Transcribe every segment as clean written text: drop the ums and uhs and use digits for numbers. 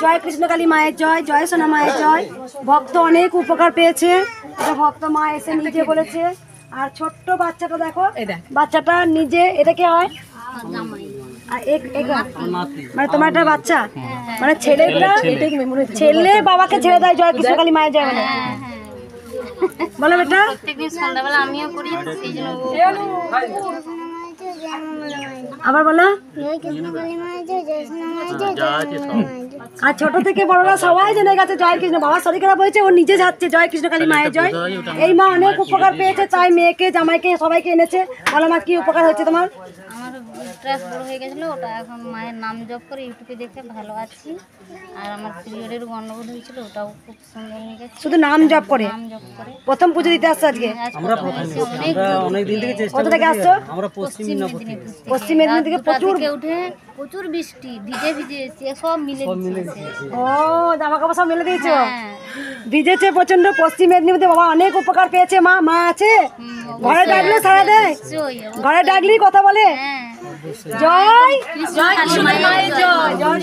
জয় কৃষ্ণকালী মায়ের জয়, জয় সোনা মায়ের জয়। ভক্ত অনেক উপকার পেয়েছে, এটা ভক্ত মা এসে নিজে বলেছে। আর ছোট্ট বাচ্চাটা দেখো, বাচ্চাটা নিজে, এটা কি হয়? মানে তোমার একটা বাচ্চা, মানে ছেলে বাবাকে ছেড়ে দেয় জয় কৃষ্ণকালী মায়ের জয় বলে। বলো বেটা, সন্ধ্যাবেলা আমিও করি, আবার বলো। আর ছোট থেকে বড়রা সবাই জেনে গেছে জয় কৃষ্ণ। বাবা শরীর খারাপ হয়েছে, ও নিজে যাচ্ছে জয় কৃষ্ণকালী মায়ের জয়। এই মা অনেক উপকার পেয়েছে, তাই মেয়েকে জামাইকে সবাইকে এনেছে। বলো মা, কি উপকার হচ্ছে তোমার? আমার স্ট্রেস বড় হয়ে গেছিলো, ওটা এখন মায়ের নাম জপ করে ইউটিউবে দেখে ভালো আছি। আর আমার পিরিয়ডের গন্ডগোল হয়েছিল, ওটাও খুব সুন্দর হয়ে গেছে। শুধু নাম জপ করে? নাম জপ করে প্রথম পুজো দিতে আসছো আজকে? আমরা অনেক দিন থেকে চেষ্টা কোথা থেকে আসছো? আমরা পশ্চিম মেদিনীপুর। পশ্চিম মেদিনীপুর থেকে প্রচুর উঠে প্রচুর বৃষ্টি, ভিজে ভিজে সব মিলে দিয়েছে। ও, জামা কাপড় সব মেলে দিয়েছো? হ্যাঁ। ভিজেছে প্রচন্ড। পশ্চিম মেদিনীপুরে বাবা অনেক উপকার পেয়েছে। মা আছে ঘরে, ডাকলে সারা দেয়, ঘরে ডাকলেই কথা বলে। জয় জয় মায়ের জয়, জয়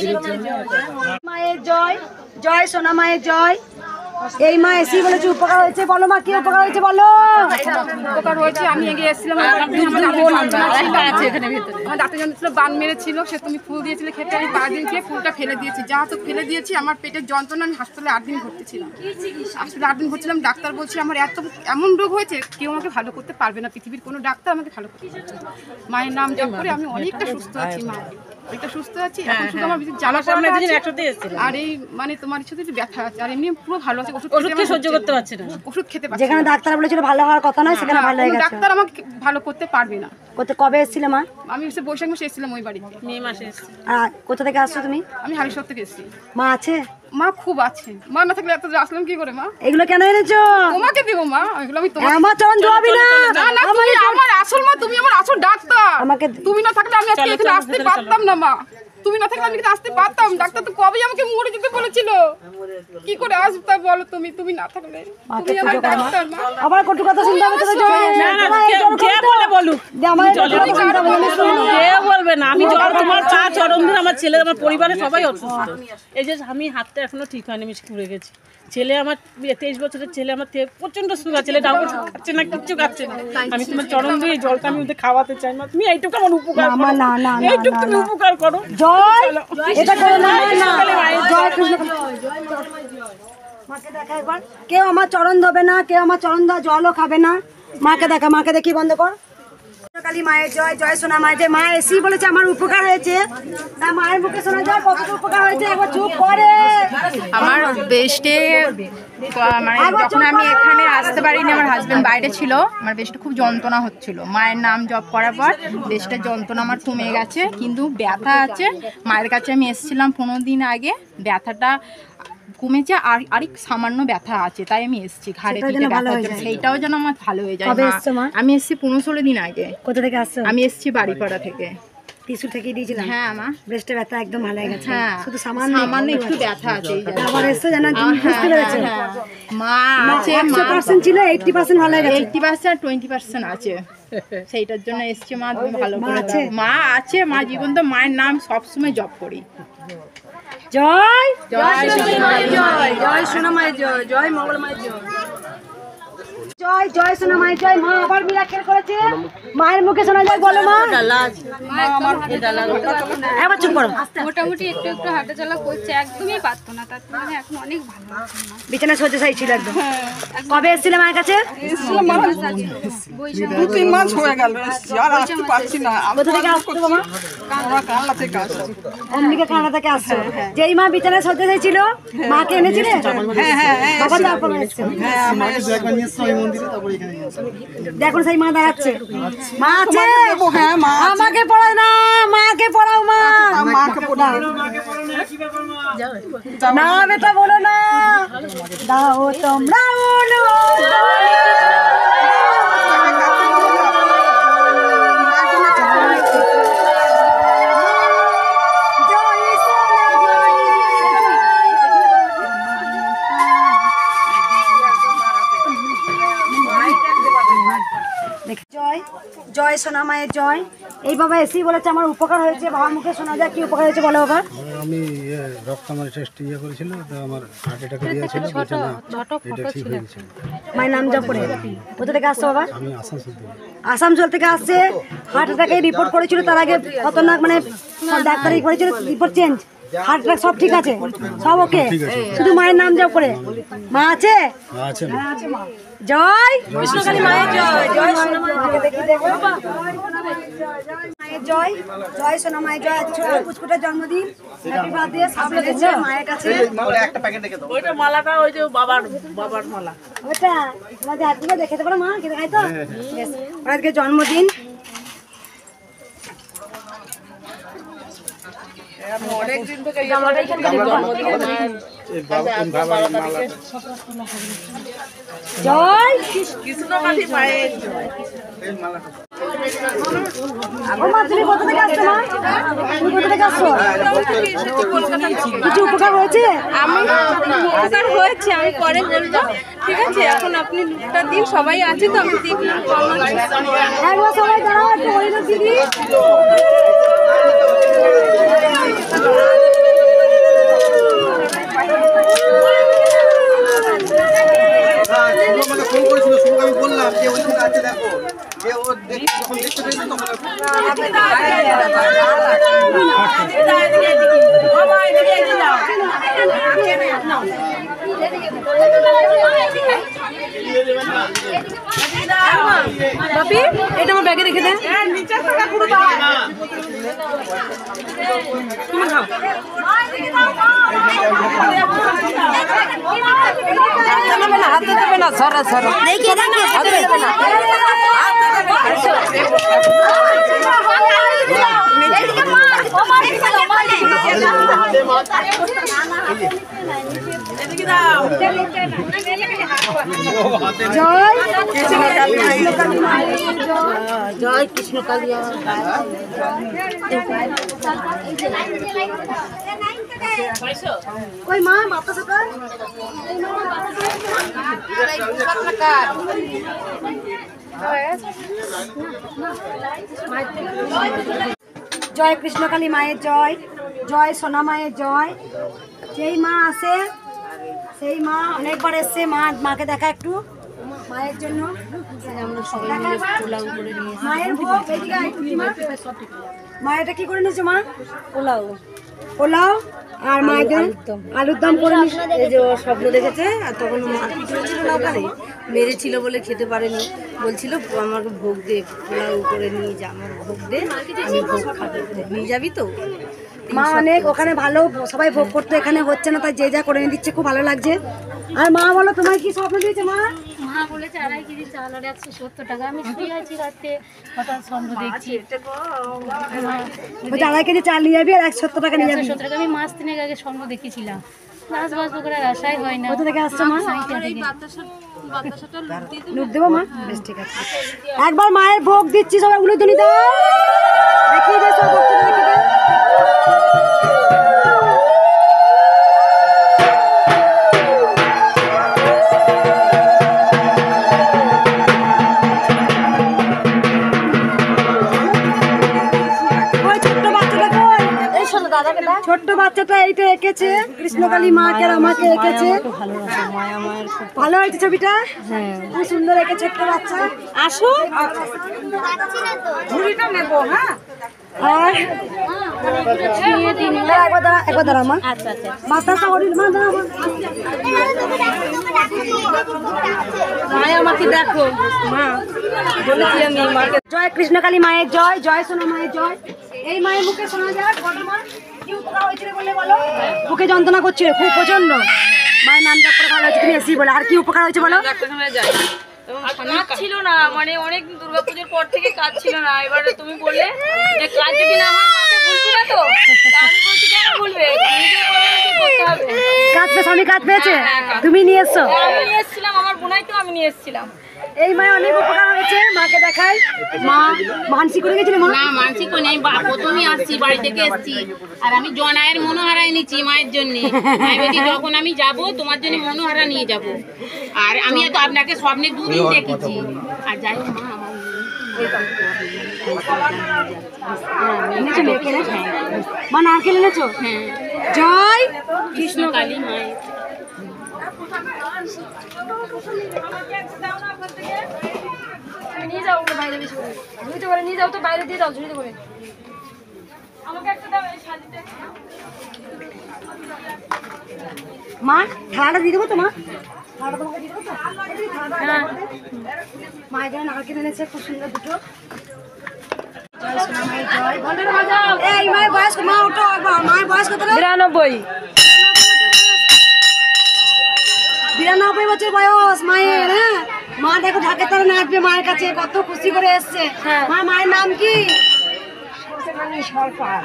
মায়ের জয়, জয় সোনা মায়ের জয়। এই মা এসি বলেছে উপকার হয়েছে। বলো মা, কি উপকার হয়েছে বলো? উপকার হয়েছে, আমি এগিয়ে এসেছিলাম, আমার দাঁতে যন্ত্রণা ছিল, বান মেরেছিল, সে তুমি ফুল দিয়েছিলে খেতে, আমি 5 দিন খেয়ে ফুলটা ফেলে দিয়েছি। যা তো ফেলে দিয়েছি, আমার পেটের যন্ত্রণা, আমি হাসপাতালে 8 দিন ভর্তি ছিলাম। হাসপাতালে 8 দিন ভর্তি ছিলাম। ডাক্তার বলছে আমার এমন রোগ হয়েছে, কেউ আমাকে ভালো করতে পারবে না, পৃথিবীর কোনো ডাক্তার আমাকে ভালো করতে পারবে না। মায়ের নাম জপ করে আমি অনেকটা সুস্থ আছি, মা অনেকটা সুস্থ আছি। এখন শুধু আমার জ্বালা পড়া আছে, আর এই মানে তোমার শুধু একটু ব্যথা আছে, আর এমনি পুরো ভালো আছে। ওষুধ সহ্য করতে পারছে না, ওষুধ খেতে পারছে। যেখানে ডাক্তার বলেছিল ভালো হওয়ার কথা নয়, সেখানে ভালো হয়ে গেছে। ডাক্তার আমাকে ভালো করতে পারবে না। কবে এসেছিলে মা? আমি বৈশাখ মাসে এসেছিলাম, ওই বাড়িতে মে মাসে এসেছি। আর কোথা থেকে আসছো তুমি? আমি হালিশহর থেকে এসেছি। মা আছে? মা খুব আছে, মা না থাকলে এত আসলাম কি করে? মা এগুলো কেন এনেছো? তোমাকে দেবো মা, এগুলো আমি তোমার। আমার চরণ ধোয়াবি না। না, তুমি আমার আসল মা, তুমি আমার আসল ডাক্তার। আমাকে তুমি না থাকলে আমি আজকে এখানে আসতে পারতাম না মা। তুমি না থাকলে আমি এখানে আসতে পারতাম? ডাক্তার তো কবেই আমাকে মরে যেতে বলেছিল। কি করে আসতে বলো তুমি? তুমি না থাকলে, তুমি আমার ডাক্তার মা। আবার কটু কথা শুনতে হবে তো? বলবে না, আমি তোমার পা চরণ ধরে, আমার ছেলে, আমার পরিবারের সবাই অসুস্থ। এই যে আমি হাতটা এখনো ঠিক হয়নি, আমি ঘুরে গেছি। ছেলে আমার 23 বছরের ছেলে, আমার প্রচন্ড সুগার, ছেলে ডাউন খাচ্ছে না, কিচ্ছু খাচ্ছে না। আমি তোমার চরণ ধরে জলটা আমি ওদের খাওয়াতে চাই না। তুমি এইটুকু আমার উপকার করো, এইটুকু তুমি উপকার করো। জয়, এটা করো না, জয় কৃষ্ণ। মাকে দেখা একবার। কেউ আমার চরণ ধোবে না, কেউ আমার চরণ ধোয়া জলও খাবে না। মাকে দেখা, মাকে দেখি বন্ধ কর। কালী মায়ের জয়, জয় সোনা মায়ের জয়। মা এসি বলেছে আমার উপকার হয়েছে, তা মায়ের মুখে শোনা যায় কত উপকার হয়েছে। একবার চুপ করে। আমার বেস্টে মানে যখন আমি এখানে আসতে পারিনি, আমার হাজবেন্ড বাইরে ছিল, আমার বেস্টে খুব যন্ত্রণা হচ্ছিল। মায়ের নাম জপ করার পর বেস্টের যন্ত্রণা আমার কমে গেছে, কিন্তু ব্যথা আছে। মায়ের কাছে আমি এসেছিলাম 15 দিন আগে, ব্যথাটা কমেছে, আর আরেক সামান্য ব্যথা আছে, তাই আমি এসেছি। ঘাড়ে পিঠে ব্যথা হচ্ছে, সেইটাও যেন আমার ভালো হয়ে যায়। আমি এসেছি 15-16 দিন আগে। কোথা থেকে আসছো? আমি এসেছি বাড়িপাড়া থেকে। ত্রিশুল থেকে দিয়েছিলাম। হ্যাঁ মা, ব্রেস্টে ব্যথা একদম ভালো হয়ে গেছে। হ্যাঁ, শুধু সামান্য একটু ব্যথা আছে। আবার এসে জানা তুমি বুঝতে পেরেছো? মা আছে, 100% ছিল, 80% ভালো হয়ে গেছে। 80% 20% আছে, সেইটার জন্য এসছে। মা তুমি ভালো করে দাও। মা আছে, মা জীবন তো, মায়ের নাম সবসময় জপ করি। জয় জয় সোনা মায়ের জয়, জয় সোনা মায়ের জয়, জয় মঙ্গল মায়ের জয়। জয় জয় সোনা মায়ের জয়। মা আবার মিরাকেল করেছে, মায়ের মুখে শোনা যায়। বলো মা। এবার চুপ করো। মোটামুটি একটু একটু হাঁটা চলা করছে, একদমই পারতো না, তার মানে এখন অনেক ভালো আছে। বিছানা শয্যাশায়ী ছিল একদম। কবে এসেছিলে মায়ের কাছে? 2-3 মাস হয়ে গেল, আর আসতে পারছি না। কোথা থেকে আসছো মা? কানলা থেকে আসছি। অম্বিকা কানলা থেকে আসছো। যেই মা বিছানা শয্যাশায়ী ছিল, মাকে এনেছিলে? বাবা তারপর এসেছে। দেখুন সেই মা দাঁড়াচ্ছে। মা আছে, আমাকে পড়াও না, মাকে পড়াও। মা মাকে পড়াও না, বেটা বলো না। দাও তোমরা জয় জয় সোনা মায়ের জয়, এই বাবা এসি বলেছে আমার উপকার হয়েছে, বাবার মুখে শোনা যায় কি উপকার হয়েছে বলো বাবা। আমি রক্ত আমার টেস্ট করেছিল, তো আমার হার্ট অ্যাটাক দিয়েছিল, বলছে না এটা ঠিক হয়ে গেছে। মায়ের নাম জপ করে। কোথা থেকে আসছো বাবা? আমি আসানসোল থেকে। আসানসোল থেকে আসছে, হার্ট অ্যাটাকে রিপোর্ট করেছিল, তার আগে খতরনাক মানে ডাক্তার করেছিল, রিপোর্ট চেঞ্জ, হার্ট অ্যাটাক সব ঠিক আছে, সব ওকে, শুধু মায়ের নাম জপ করে। মা আছে? আছে জয় কৃষ্ণকালী মায়ের জয়, জয় সোনা মায়ের জয়, জয় সোনা মায়ের জয়। ছোট পুষ্পটার জন্মদিন, হ্যাপি বার্থডে, সামনে দিচ্ছে মায়ের কাছে। ওইটা মালাটা ওই যে বাবার মালা। ওটা তোমাদের হাত থেকে দেখে পারো মা, খেতে খাই তো। বেশ, ওর আজকে জন্মদিন। অনেকদিন থেকে জামাটা এখানে জন্মদিন জয় কৃষ্ণকালী মায়ের ও মা, তুমি কোথা থেকে আসছো মা? তুমি কোথা থেকে আসছো? কিছু উপকার হয়েছে? আমি উপকার হয়েছে, আমি পরে বলবো, ঠিক আছে? এখন আপনি লুকটা দিন, সবাই আছে তো, আমি দেখলাম একবার সবাই দাঁড়াও, একটু হরিনাথ দিদি। ফোন করেছিল, শুভকে আমি বললাম যে ওইখানে আছে দেখো, যে ও যখন দেখতে পেয়েছে তখন বাপি, এটা আমার ব্যাগে রেখে দেন। হাতে দেবে না, সরা সরা দেখি দেখি হাতে দেবে না। জয় কৃষ্ণকালী। ওই মা বাপা সকাল জয় কৃষ্ণকালী মায়ের জয়, জয় সোনা মায়ের জয়। যেই মা আসে সেই মা অনেকবার এসছে, মাকে দেখা একটু মায়ের জন্য। মায়ের ভোগ এইদিকে আইটুকি মা, মা এটা কি করে নিয়েছো মা? পোলাও, পোলাও আর মায়ের জন্য আলুর দম করে নিয়েছো। এই যে ও স্বপ্ন দেখেছে, আর তখন মারপিট হয়েছিল না, ওখানে মেরেছিল বলে খেতে পারেনি, বলছিল আমাকে ভোগ দে, পোলাও করে নিয়ে যা, আমার ভোগ দে, আমি ভোগ খাবো, নিয়ে যাবি তো? মা অনেক ওখানে ভালো, সবাই ভোগ করতে এখানে হচ্ছে না, তাই যে যা করে নিয়ে দিচ্ছে, খুব ভালো লাগছে। আর মা বলো তোমার কি স্বপ্ন দিয়েছে মা? মা বলেছে 2.5 কেজি চাল আর 170 টাকা। আমি শুয়ে আছি রাতে, হঠাৎ স্বপ্ন দেখছি বলছে 2.5 কেজি চাল নিয়ে যাবি আর 170 টাকা নিয়ে যাবি। 170 টাকা। আমি মাস 3 আগে স্বপ্ন দেখেছিলাম, চাষবাস তো করার আশাই হয় না। কোথা থেকে আসছো মা? লুট দেবো মা? বেশ ঠিক আছে, একবার মায়ের ভোগ দিচ্ছি, সবাই উলুধ্বনি দাও, দেখিয়ে দে সব ভক্তদের, দেখিয়ে দে। ছোট্ট বাচ্চাটা এইটা এঁকেছে, কৃষ্ণকালী মাকে আর আমাকে এঁকেছে। ভালো হয়েছে ছবিটা, খুব সুন্দর এঁকে ছোট্ট বাচ্চা। আসো ঝুড়িটা নেবো, হ্যাঁ। আর একবার দাঁড়া মা, মাথাটা ওরিল মা, দাঁড়া আমাকে দেখো মা, বলেছি আমি মাকে। জয় কৃষ্ণকালী মায়ের জয়, জয় সোনা মায়ের জয়। এই মায়ের মুখে শোনা যায় ঘটনা কি উপকার হয়েছিল বলে বলো? বুকে যন্ত্রণা করছিল খুব প্রচন্ড, মায়ের নাম জপ করে ভালো হয়েছে, তুমি এসি বলে। আর কি উপকার হয়েছে বলো? কাজ ছিল না, মানে অনেক দুর্গাপুজোর পর থেকে কাজ ছিল না। এবারে তুমি বললে যে কাজ যদি না হয় মাকে বলবি না তো, আমি বলছি কেন বলবে, কাজ পেয়েছে, আমি কাজ পেয়েছে, তুমি নিয়ে এসছো? আমি নিয়ে এসেছিলাম, আমার বোনাই তো আমি নিয়ে এসেছিলাম। এই মায়ের অনেক উপকার হয়েছে, মাকে দেখাই। মা মানসিক করে গেছিল মা? না মানসিক নেই, প্রথমে আসছি, বাড়ি থেকে এসছি, আর আমি জনায়ের মনোহারা এনেছি মায়ের জন্য। যখন আমি যাব তোমার জন্য মনোহারা নিয়ে যাব, আর আমি তো আপনাকে স্বপ্নে 2 দিন দেখেছি। আর যাই হোক মা, আমার এনেছো মেয়েকে এনেছো? মা নারকেল এনেছো? জয় কৃষ্ণ কালী মায়ের নিয়ে যাও বাইরে বেশি করে ঝুড়িতে করে নিয়ে যাও তো বাইরে দিয়ে দাও ঝুড়িতে করে মা থালাটা দিয়ে দেবো তো মা থালাটা তোমাকে দিয়ে দেবো তো মায়ের জন্য নারকেল এনেছে খুব সুন্দর দুটো এই মায়ের বয়স মা ওঠো মায়ের বয়স কত 92 বছর বয়স মায়ের হ্যাঁ মা দেখো ঢাকে তারা নাচবে মায়ের কাছে কত খুশি করে এসছে মা মায়ের নাম কি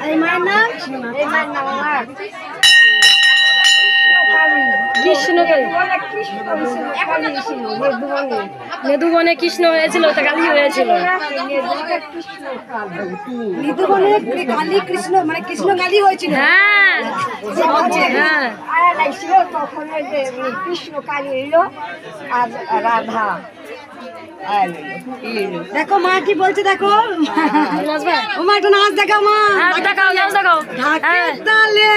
এই মায়ের নাম কৃষ্ণ মৃদুবনে কৃষ্ণ হয়েছিল তা কালী হয়েছিল মৃদুবনে কালী কৃষ্ণ মানে কৃষ্ণ কালী হয়েছিল হ্যাঁ কৃষ্ণ কালী এলো আর রাধা দেখো মা কি বলছে দেখো ও মা একটু নাচ দেখাও মা দেখাও নাচ দেখাও তালে